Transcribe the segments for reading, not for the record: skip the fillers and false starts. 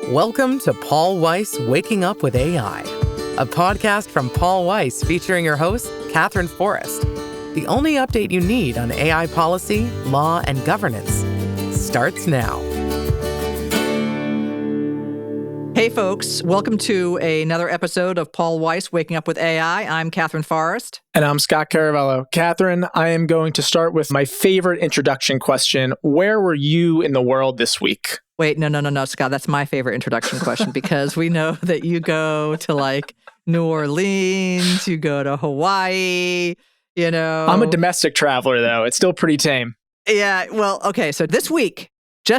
Welcome to Paul Weiss Waking Up with AI, a podcast from Paul Weiss featuring your host, Katherine Forrest. The only update you need on AI policy, law, and governance starts now. Hey folks, welcome to another episode of Paul Weiss Waking Up with AI. I'm Katherine Forrest. And I'm Scott Caravello. Katherine, I am going to start with my favorite introduction question. Where were you in the world this week? Wait, no, Scott. That's my favorite introduction question because we know that you go to like New Orleans, you go to Hawaii, you know. I'm a domestic traveler, though. It's still pretty tame. Yeah, well, okay. So just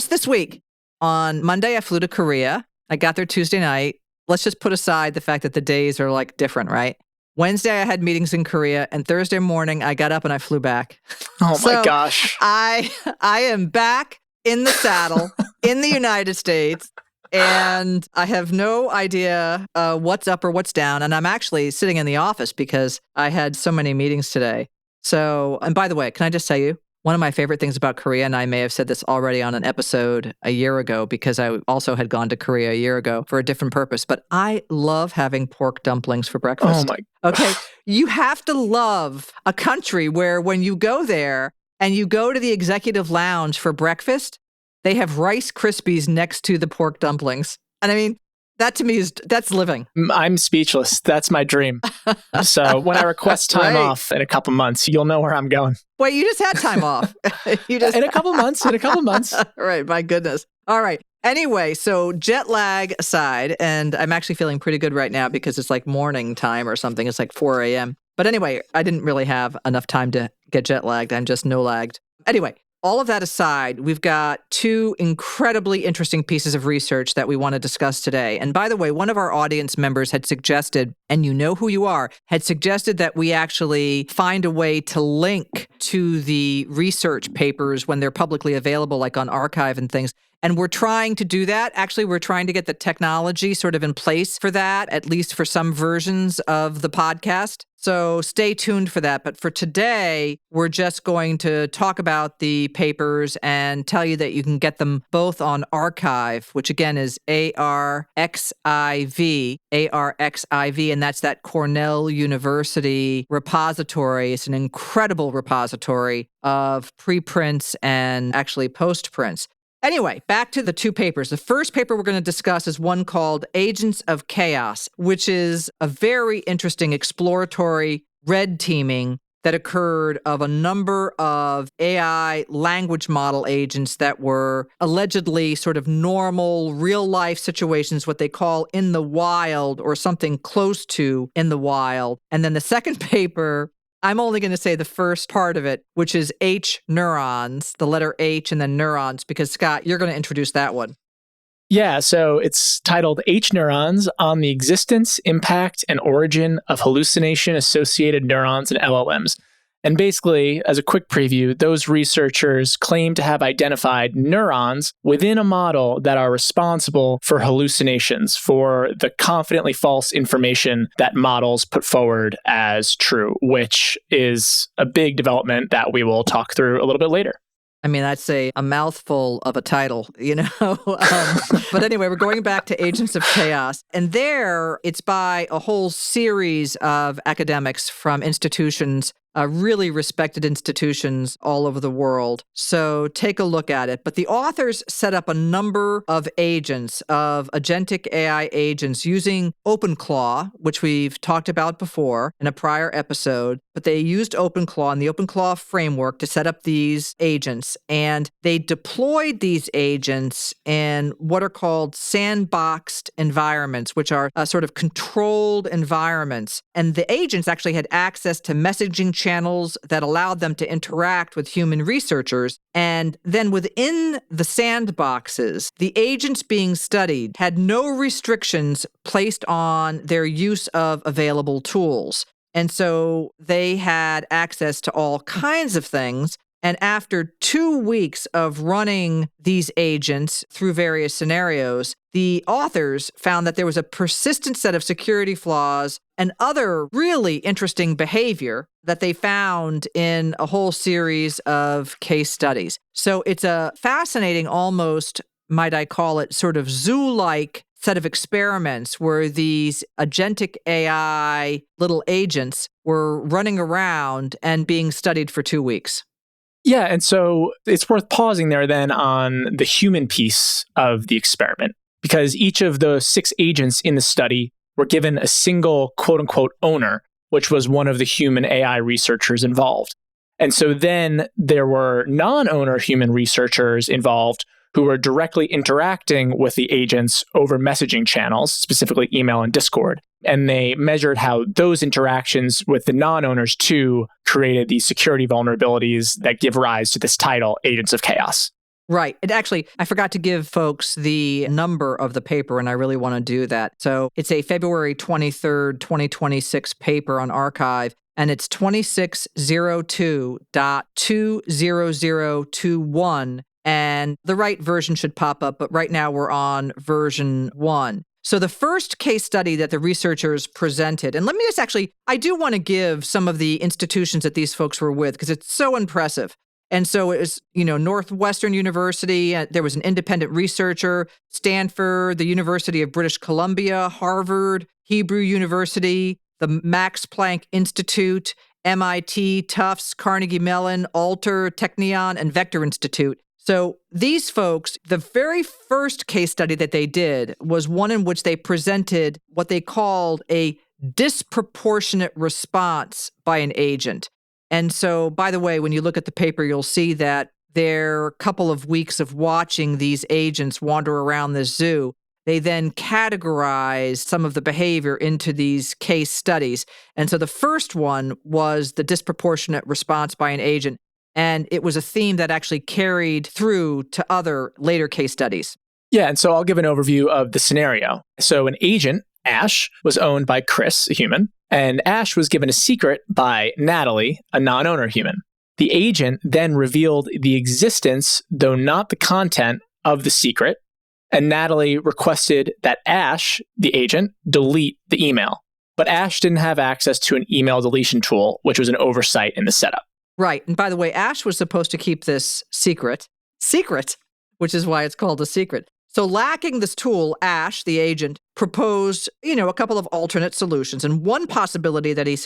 this week, on Monday, I flew to Korea. I got there Tuesday night. Let's just put aside the fact that the days are like different, right? Wednesday, I had meetings in Korea, and Thursday morning, I got up and I flew back. Oh my gosh. I am back in the saddle in the United States, and I have no idea what's up or what's down. And I'm actually sitting in the office because I had so many meetings today. So, and by the way, can I just tell you, one of my favorite things about Korea, and I may have said this already on an episode a year ago because I also had gone to Korea a year ago for a different purpose, but I love having pork dumplings for breakfast. Oh my. Okay. You have to love a country where when you go there and you go to the executive lounge for breakfast, they have Rice Krispies next to the pork dumplings. And I mean, that to me that's living. I'm speechless. That's my dream. So when I request time off in a couple months, you'll know where I'm going. Wait, you just had time off. In a couple months. Right. My goodness. All right. Anyway, so jet lag aside, and I'm actually feeling pretty good right now because it's like morning time or something. It's like 4 a.m. But anyway, I didn't really have enough time to get jet lagged. I'm just no lagged. Anyway, all of that aside, we've got two incredibly interesting pieces of research that we want to discuss today. And by the way, one of our audience members had suggested, and you know who you are, had suggested that we actually find a way to link to the research papers when they're publicly available, like on archive and things. And we're trying to do that. Actually, we're trying to get the technology sort of in place for that, at least for some versions of the podcast. So stay tuned for that. But for today, we're just going to talk about the papers and tell you that you can get them both on archive, which again is ARXIV, and that's that Cornell University repository. It's an incredible repository of preprints and actually postprints. Anyway, back to the two papers. The first paper we're going to discuss is one called Agents of Chaos, which is a very interesting exploratory red teaming that occurred of a number of AI language model agents that were allegedly sort of normal, real-life situations, what they call in the wild or something close to in the wild. And then the second paper, I'm only going to say the first part of it, which is H-Neurons, the letter H and then neurons, because Scott, you're going to introduce that one. Yeah, so it's titled H-Neurons on the Existence, Impact, and Origin of Hallucination-Associated Neurons and LLMs. And basically, as a quick preview, those researchers claim to have identified neurons within a model that are responsible for hallucinations, for the confidently false information that models put forward as true, which is a big development that we will talk through a little bit later. I mean, I'd say a mouthful of a title, you know? But anyway, we're going back to Agents of Chaos. And there, it's by a whole series of academics from institutions, really respected institutions all over the world. So take a look at it. But the authors set up a number of agents, of agentic AI agents using OpenClaw, which we've talked about before in a prior episode. But they used OpenClaw and the OpenClaw framework to set up these agents. And they deployed these agents in what are called sandboxed environments, which are sort of controlled environments. And the agents actually had access to messaging channels that allowed them to interact with human researchers. And then within the sandboxes, the agents being studied had no restrictions placed on their use of available tools. And so they had access to all kinds of things. And after 2 weeks of running these agents through various scenarios, the authors found that there was a persistent set of security flaws and other really interesting behavior that they found in a whole series of case studies. So it's a fascinating, almost might I call it, sort of zoo-like set of experiments where these agentic AI little agents were running around and being studied for 2 weeks. Yeah, and so it's worth pausing there then on the human piece of the experiment, because each of the 6 agents in the study were given a single quote-unquote owner, which was one of the human AI researchers involved. And so then there were non-owner human researchers involved who were directly interacting with the agents over messaging channels, specifically email and Discord. And they measured how those interactions with the non-owners too created these security vulnerabilities that give rise to this title, Agents of Chaos. Right. And actually, I forgot to give folks the number of the paper, and I really want to do that. So it's a February 23rd, 2026 paper on Archive, and it's 2602.20021. And the right version should pop up, but right now we're on version 1. So the first case study that the researchers presented, and let me just I do want to give some of the institutions that these folks were with because it's so impressive. And so it was, Northwestern University, there was an independent researcher, Stanford, the University of British Columbia, Harvard, Hebrew University, the Max Planck Institute, MIT, Tufts, Carnegie Mellon, Alter, Technion, and Vector Institute. So these folks, the very first case study that they did was one in which they presented what they called a disproportionate response by an agent. And so, by the way, when you look at the paper, you'll see that their couple of weeks of watching these agents wander around this zoo, they then categorized some of the behavior into these case studies. And so the first one was the disproportionate response by an agent. And it was a theme that actually carried through to other later case studies. Yeah, and so I'll give an overview of the scenario. So an agent, Ash, was owned by Chris, a human, and Ash was given a secret by Natalie, a non-owner human. The agent then revealed the existence, though not the content, of the secret, and Natalie requested that Ash, the agent, delete the email. But Ash didn't have access to an email deletion tool, which was an oversight in the setup. Right. And by the way, Ash was supposed to keep this secret, which is why it's called a secret. So lacking this tool, Ash, the agent, proposed, a couple of alternate solutions. And one possibility that it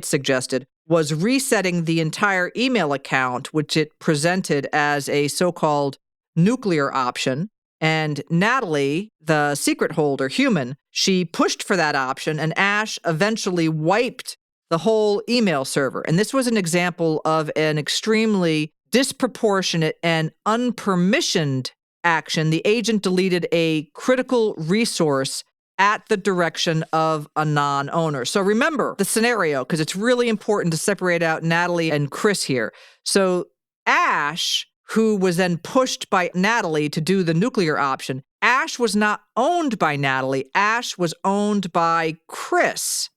suggested was resetting the entire email account, which it presented as a so-called nuclear option. And Natalie, the secret holder, human, she pushed for that option, and Ash eventually wiped the whole email server. And this was an example of an extremely disproportionate and unpermissioned action. The agent deleted a critical resource at the direction of a non-owner. So remember the scenario, because it's really important to separate out Natalie and Chris here. So Ash, who was then pushed by Natalie to do the nuclear option, Ash was not owned by Natalie. Ash was owned by Chris.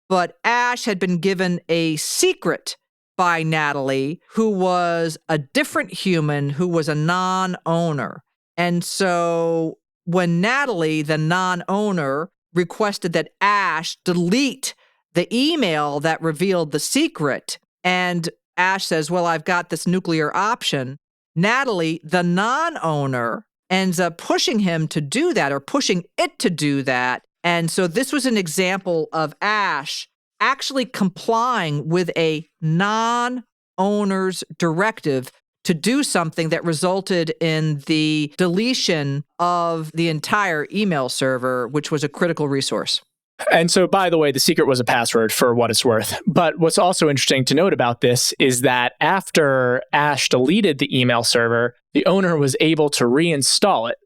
But Ash had been given a secret by Natalie, who was a different human, who was a non-owner. And so when Natalie, the non-owner, requested that Ash delete the email that revealed the secret, and Ash says, well, I've got this nuclear option, Natalie, the non-owner, ends up pushing him to do that, or pushing it to do that. And so this was an example of Ash actually complying with a non-owner's directive to do something that resulted in the deletion of the entire email server, which was a critical resource. And so, by the way, the secret was a password for what it's worth. But what's also interesting to note about this is that after Ash deleted the email server, the owner was able to reinstall it.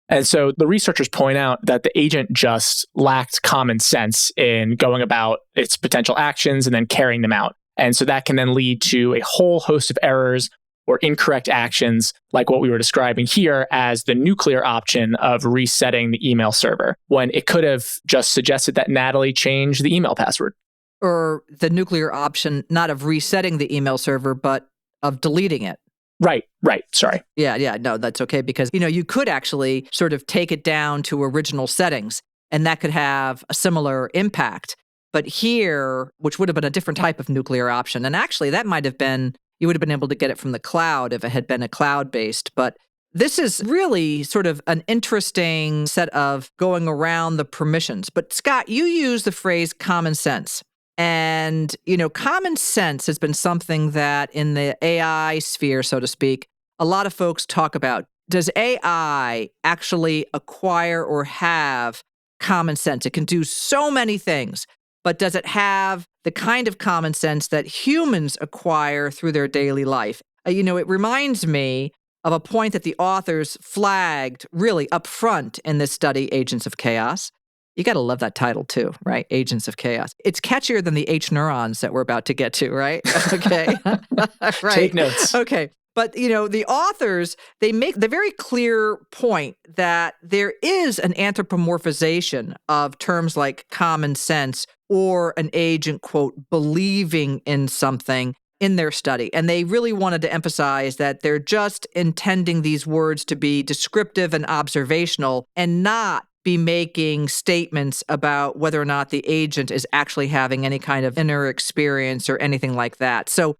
And so the researchers point out that the agent just lacked common sense in going about its potential actions and then carrying them out. And so that can then lead to a whole host of errors or incorrect actions, like what we were describing here as the nuclear option of resetting the email server, when it could have just suggested that Natalie change the email password. Or the nuclear option, not of resetting the email server, but of deleting it. Right. Sorry. Yeah. No, that's okay. Because, you could actually sort of take it down to original settings, and that could have a similar impact. But here, which would have been a different type of nuclear option, and actually that might have been, you would have been able to get it from the cloud if it had been a cloud-based. But this is really sort of an interesting set of going around the permissions. But Scott, you use the phrase common sense. And, common sense has been something that in the AI sphere, so to speak, a lot of folks talk about. Does AI actually acquire or have common sense? It can do so many things, but does it have the kind of common sense that humans acquire through their daily life? It reminds me of a point that the authors flagged really up front in this study, Agents of Chaos. You got to love that title too, right? Agents of Chaos. It's catchier than the H-Neurons that we're about to get to, right? Okay. Right. Take notes. Okay. But, the authors, they make the very clear point that there is an anthropomorphization of terms like common sense or an agent, quote, believing in something in their study. And they really wanted to emphasize that they're just intending these words to be descriptive and observational and not be making statements about whether or not the agent is actually having any kind of inner experience or anything like that. So,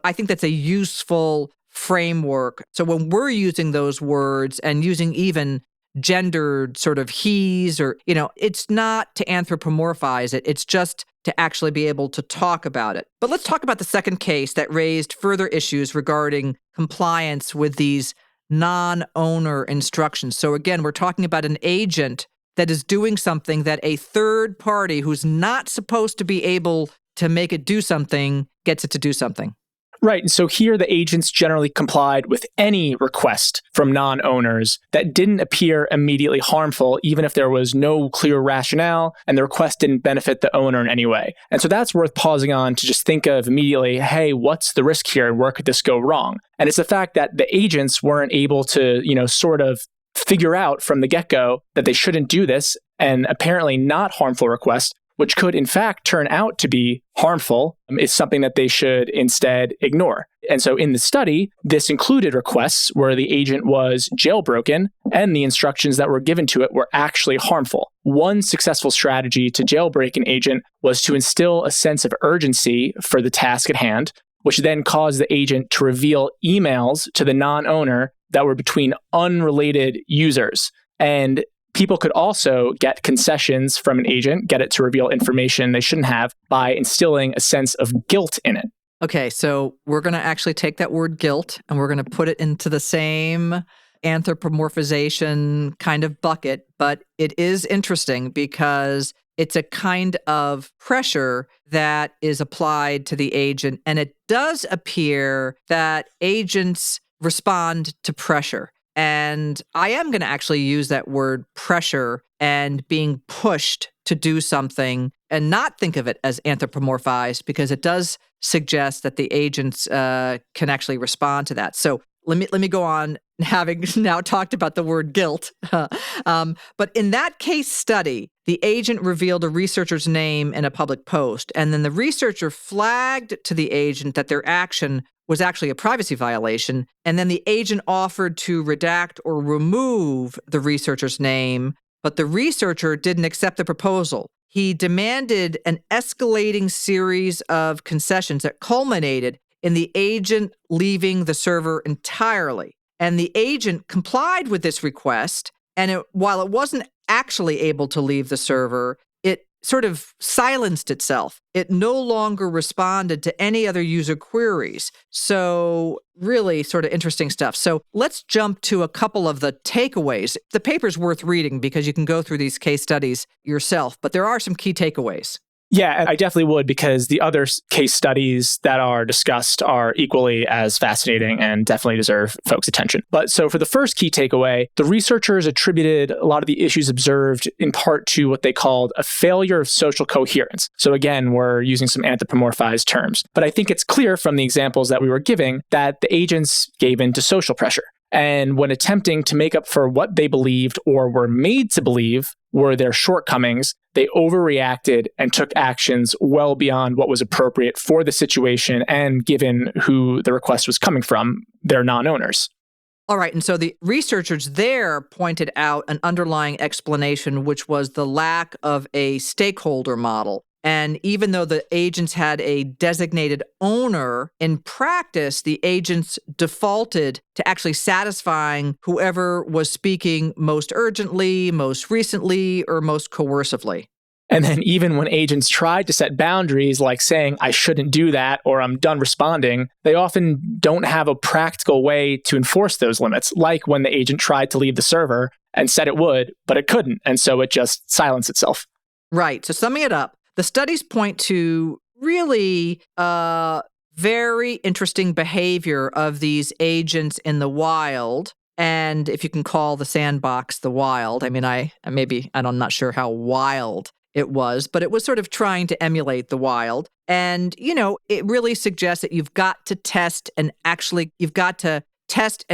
I think that's a useful framework. So when we're using those words and using even gendered sort of he's or, it's not to anthropomorphize it. It's just to actually be able to talk about it. But let's talk about the second case that raised further issues regarding compliance with these non-owner instructions. So again, we're talking about an agent that is doing something that a third party who's not supposed to be able to make it do something gets it to do something. Right. And so here the agents generally complied with any request from non-owners that didn't appear immediately harmful, even if there was no clear rationale and the request didn't benefit the owner in any way. And so that's worth pausing on to just think of immediately, hey, what's the risk here and where could this go wrong? And it's the fact that the agents weren't able to, sort of figure out from the get-go that they shouldn't do this and apparently not harmful request, which could in fact turn out to be harmful, is something that they should instead ignore. And so in the study, this included requests where the agent was jailbroken and the instructions that were given to it were actually harmful. One successful strategy to jailbreak an agent was to instill a sense of urgency for the task at hand, which then caused the agent to reveal emails to the non-owner that were between unrelated users. And people could also get concessions from an agent, get it to reveal information they shouldn't have by instilling a sense of guilt in it. Okay, so we're going to actually take that word guilt and we're going to put it into the same anthropomorphization kind of bucket, but it is interesting because it's a kind of pressure that is applied to the agent, and it does appear that agents respond to pressure. And I am going to actually use that word pressure and being pushed to do something and not think of it as anthropomorphized because it does suggest that the agents can actually respond to that. So let me go on, having now talked about the word guilt. But in that case study, the agent revealed a researcher's name in a public post, and then the researcher flagged to the agent that their action was actually a privacy violation, and then the agent offered to redact or remove the researcher's name, but the researcher didn't accept the proposal. He demanded an escalating series of concessions that culminated in the agent leaving the server entirely. And the agent complied with this request, and while it wasn't actually able to leave the server, it sort of silenced itself. It no longer responded to any other user queries. So really sort of interesting stuff. So let's jump to a couple of the takeaways. The paper's worth reading because you can go through these case studies yourself, but there are some key takeaways. Yeah, I definitely would, because the other case studies that are discussed are equally as fascinating and definitely deserve folks' attention. But so for the first key takeaway, the researchers attributed a lot of the issues observed in part to what they called a failure of social coherence. So again, we're using some anthropomorphized terms. But I think it's clear from the examples that we were giving that the agents gave in to social pressure. And when attempting to make up for what they believed or were made to believe were their shortcomings, they overreacted and took actions well beyond what was appropriate for the situation and given who the request was coming from, their non-owners. All right. And so the researchers there pointed out an underlying explanation, which was the lack of a stakeholder model. And even though the agents had a designated owner, in practice, the agents defaulted to actually satisfying whoever was speaking most urgently, most recently, or most coercively. And then even when agents tried to set boundaries, like saying, I shouldn't do that, or I'm done responding, they often don't have a practical way to enforce those limits, like when the agent tried to leave the server and said it would, but it couldn't. And so it just silenced itself. Right. So summing it up, the studies point to really very interesting behavior of these agents in the wild. And if you can call the sandbox the wild, I mean, I'm not sure how wild it was, but it was sort of trying to emulate the wild. And, it really suggests that you've got to test and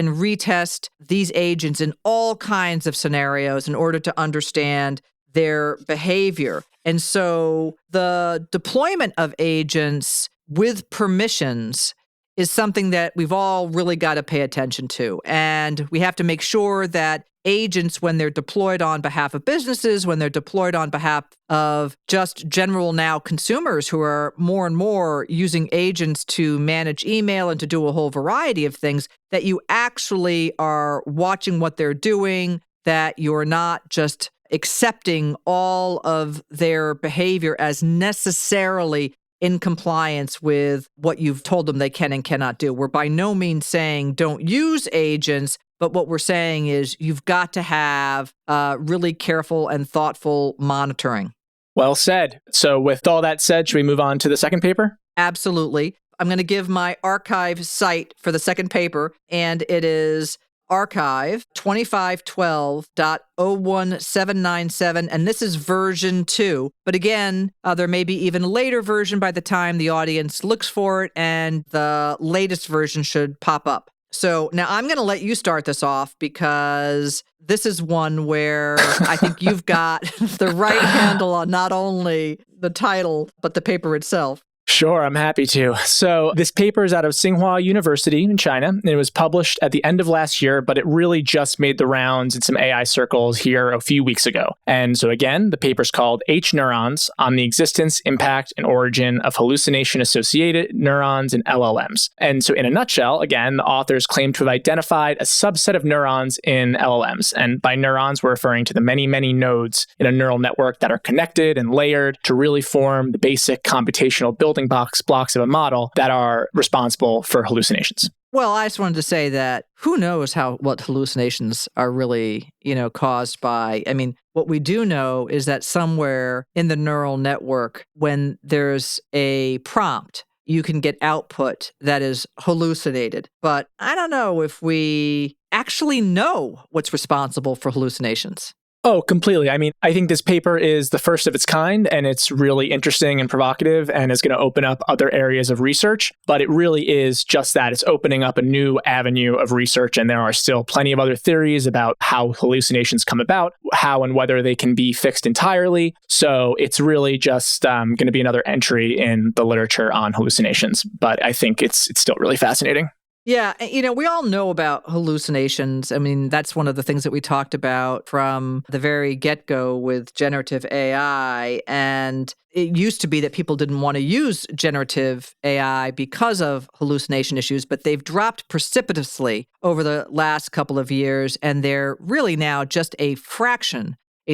retest these agents in all kinds of scenarios in order to understand their behavior. And so the deployment of agents with permissions is something that we've all really got to pay attention to. And we have to make sure that agents, when they're deployed on behalf of businesses, when they're deployed on behalf of just general now consumers who are more and more using agents to manage email and to do a whole variety of things, that you actually are watching what they're doing, that you're not just accepting all of their behavior as necessarily in compliance with what you've told them they can and cannot do. We're by no means saying don't use agents, but what we're saying is you've got to have really careful and thoughtful monitoring. Well said. So with all that said, should we move on to the second paper? Absolutely. I'm going to give my archive site for the second paper, and it is archive 2512.01797, and this is version 2. But again, there may be even a later version by the time the audience looks for it, and the latest version should pop up. So now I'm going to let you start this off because this is one where I think you've got the right handle on not only the title, but the paper itself. Sure, I'm happy to. So this paper is out of Tsinghua University in China, and it was published at the end of last year, but it really just made the rounds in some AI circles here a few weeks ago. And so again, the paper's called H-Neurons on the existence, impact, and origin of hallucination-associated neurons and LLMs. And so in a nutshell, again, the authors claim to have identified a subset of neurons in LLMs. And by neurons, we're referring to the many, many nodes in a neural network that are connected and layered to really form the basic computational building blocks of a model that are responsible for hallucinations. Well, I just wanted to say that who knows what hallucinations are really, caused by. I mean, what we do know is that somewhere in the neural network, when there's a prompt, you can get output that is hallucinated. But I don't know if we actually know what's responsible for hallucinations. Oh, completely. I mean, I think this paper is the first of its kind, and it's really interesting and provocative and is going to open up other areas of research. But it really is just that. It's opening up a new avenue of research, and there are still plenty of other theories about how hallucinations come about, how and whether they can be fixed entirely. So it's really just going to be another entry in the literature on hallucinations. But I think it's still really fascinating. Yeah, we all know about hallucinations. I mean, that's one of the things that we talked about from the very get-go with generative AI. And it used to be that people didn't want to use generative AI because of hallucination issues, but they've dropped precipitously over the last couple of years, and they're really now just a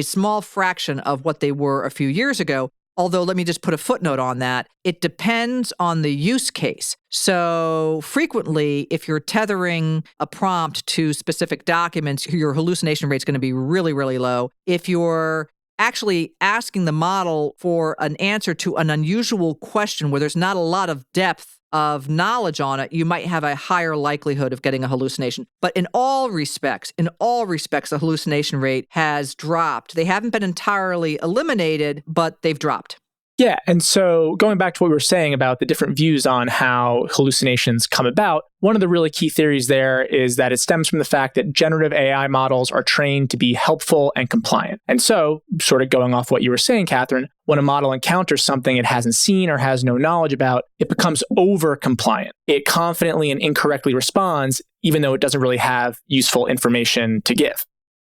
small fraction of what they were a few years ago. Although, let me just put a footnote on that. It depends on the use case. So frequently, if you're tethering a prompt to specific documents, your hallucination rate is going to be really, really low. If you're actually asking the model for an answer to an unusual question where there's not a lot of depth of knowledge on it, you might have a higher likelihood of getting a hallucination. But in all respects, the hallucination rate has dropped. They haven't been entirely eliminated, but they've dropped. Yeah, and so going back to what we were saying about the different views on how hallucinations come about, one of the really key theories there is that it stems from the fact that generative AI models are trained to be helpful and compliant. And so, sort of going off what you were saying, Katherine, when a model encounters something it hasn't seen or has no knowledge about, it becomes over-compliant. It confidently and incorrectly responds, even though it doesn't really have useful information to give.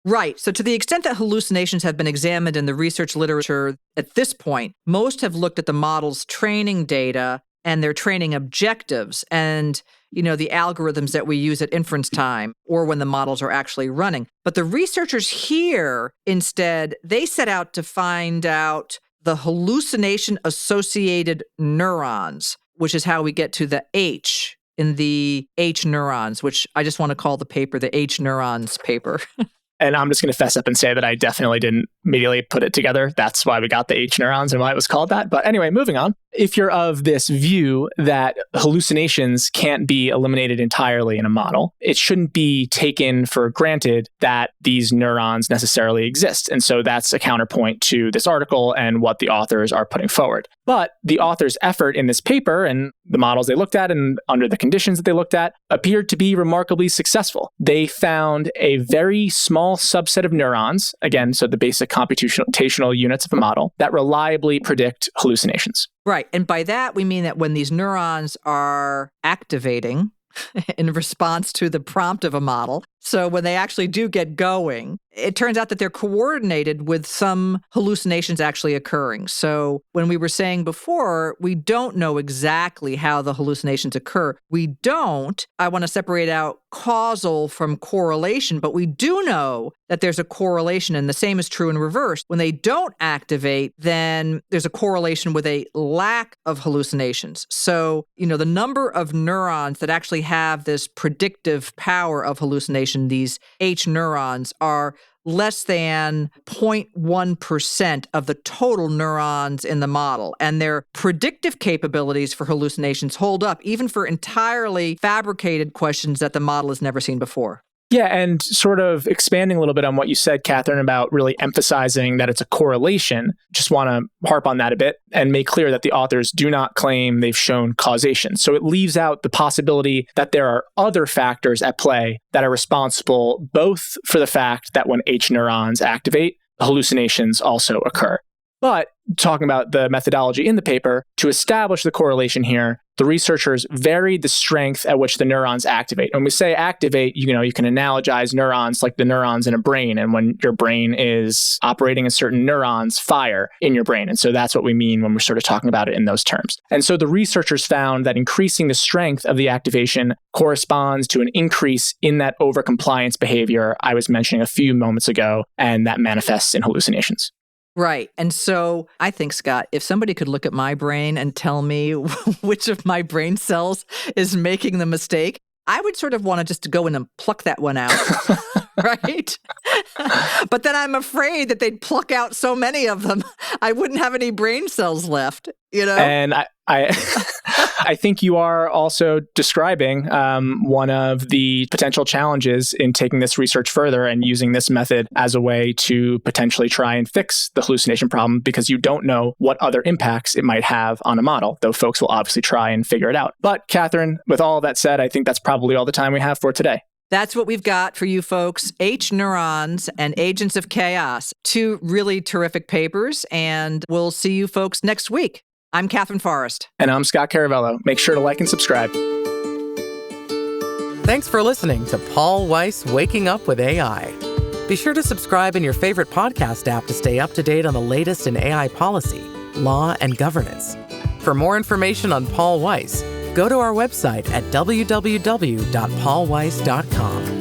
Right. So to the extent that hallucinations have been examined in the research literature at this point, most have looked at the model's training data and their training objectives and, the algorithms that we use at inference time or when the models are actually running. But the researchers here, instead, they set out to find out the hallucination-associated neurons, which is how we get to the H in the H-Neurons, which I just want to call the paper the H-Neurons paper. And I'm just going to fess up and say that I definitely didn't immediately put it together. That's why we got the H-Neurons and why it was called that. But anyway, moving on. If you're of this view that hallucinations can't be eliminated entirely in a model, it shouldn't be taken for granted that these neurons necessarily exist. And so that's a counterpoint to this article and what the authors are putting forward. But the authors' effort in this paper and the models they looked at and under the conditions that they looked at appeared to be remarkably successful. They found a very small subset of neurons, again, so the basic computational units of a model, that reliably predict hallucinations. Right. And by that, we mean that when these neurons are activating in response to the prompt of a model, so when they actually do get going, it turns out that they're coordinated with some hallucinations actually occurring. So when we were saying before, we don't know exactly how the hallucinations occur. I want to separate out causal from correlation, but we do know that there's a correlation, and the same is true in reverse. When they don't activate, then there's a correlation with a lack of hallucinations. So, the number of neurons that actually have this predictive power of hallucination, these H-neurons, are less than 0.1% of the total neurons in the model. And their predictive capabilities for hallucinations hold up, even for entirely fabricated questions that the model has never seen before. Yeah, and sort of expanding a little bit on what you said, Katherine, about really emphasizing that it's a correlation, just want to harp on that a bit and make clear that the authors do not claim they've shown causation. So it leaves out the possibility that there are other factors at play that are responsible both for the fact that when H neurons activate, hallucinations also occur. But talking about the methodology in the paper, to establish the correlation here, the researchers varied the strength at which the neurons activate. When we say activate, you can analogize neurons like the neurons in a brain. And when your brain is operating in certain neurons, fire in your brain. And so that's what we mean when we're sort of talking about it in those terms. And so the researchers found that increasing the strength of the activation corresponds to an increase in that overcompliance behavior I was mentioning a few moments ago, and that manifests in hallucinations. Right. And so I think, Scott, if somebody could look at my brain and tell me which of my brain cells is making the mistake, I would sort of want to just go in and pluck that one out, right? But then I'm afraid that they'd pluck out so many of them, I wouldn't have any brain cells left, And I think you are also describing one of the potential challenges in taking this research further and using this method as a way to potentially try and fix the hallucination problem, because you don't know what other impacts it might have on a model, though folks will obviously try and figure it out. But Katherine, with all of that said, I think that's probably all the time we have for today. That's what we've got for you folks. H-Neurons and Agents of Chaos. 2 really terrific papers, and we'll see you folks next week. I'm Katherine Forrest. And I'm Scott Caravello. Make sure to like and subscribe. Thanks for listening to Paul Weiss Waking Up with AI. Be sure to subscribe in your favorite podcast app to stay up to date on the latest in AI policy, law, and governance. For more information on Paul Weiss, go to our website at www.paulweiss.com.